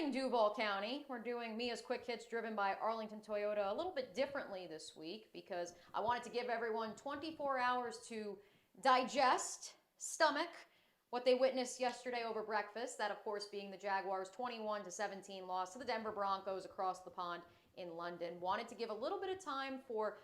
morning, Duval County. We're doing Mia's Quick Hits driven by Arlington Toyota a little bit differently this week because I wanted to give everyone 24 hours to digest, stomach, what they witnessed yesterday over breakfast. That, of course, being the Jaguars' 21-17 loss to the Denver Broncos across the pond in London. Wanted to give a little bit of time for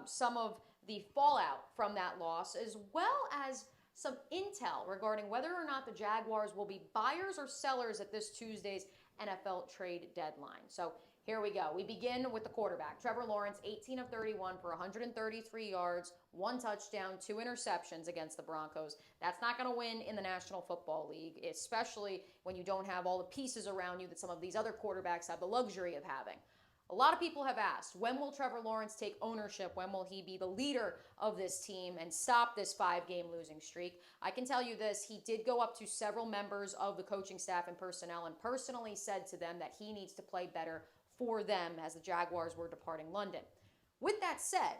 some of the fallout from that loss, as well as some intel regarding whether or not the Jaguars will be buyers or sellers at this Tuesday's NFL trade deadline. So here we go. We begin with the quarterback. Trevor Lawrence, 18 of 31 for 133 yards, 1 touchdown, 2 interceptions against the Broncos. That's not going to win in the National Football League, especially when you don't have all the pieces around you that some of these other quarterbacks have the luxury of having. A lot of people have asked, when will Trevor Lawrence take ownership? When will he be the leader of this team and stop this 5-game losing streak? I can tell you this, he did go up to several members of the coaching staff and personnel and personally said to them that he needs to play better for them as the Jaguars were departing London. With that said,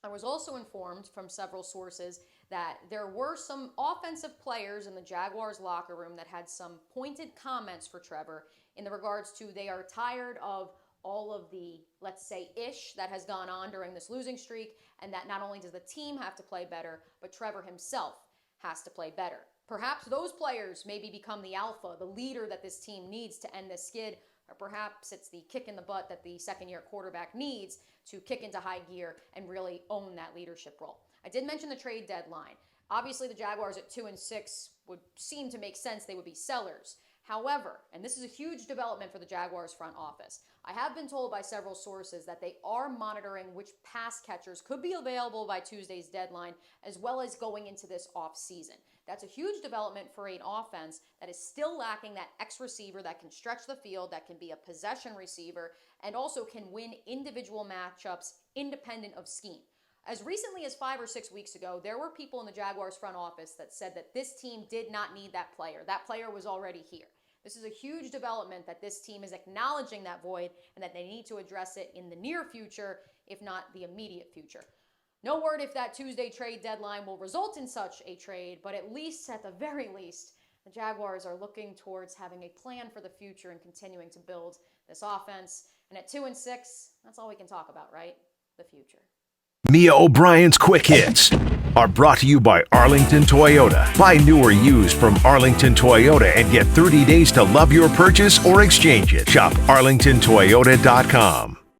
I was also informed from several sources that there were some offensive players in the Jaguars locker room that had some pointed comments for Trevor in the regards to they are tired of all of the, let's say, ish that has gone on during this losing streak, and that not only does the team have to play better, but Trevor himself has to play better. Perhaps those players maybe become the alpha, the leader that this team needs to end this skid, or perhaps it's the kick in the butt that the second-year quarterback needs to kick into high gear and really own that leadership role. I did mention the trade deadline. Obviously, the Jaguars at 2-6 would seem to make sense. They would be sellers. However, and this is a huge development for the Jaguars front office, I have been told by several sources that they are monitoring which pass catchers could be available by Tuesday's deadline, as well as going into this offseason. That's a huge development for an offense that is still lacking that X receiver that can stretch the field, that can be a possession receiver, and also can win individual matchups independent of scheme. As recently as 5 or 6 weeks ago, there were people in the Jaguars front office that said that this team did not need that player. That player was already here. This is a huge development that this team is acknowledging that void and that they need to address it in the near future, if not the immediate future. No word if that Tuesday trade deadline will result in such a trade, but at the very least, the Jaguars are looking towards having a plan for the future and continuing to build this offense. And at 2-6, that's all we can talk about, right? The future. Mia O'Brien's Quick Hits are brought to you by Arlington Toyota. Buy new or used from Arlington Toyota and get 30 days to love your purchase or exchange it. Shop arlingtontoyota.com.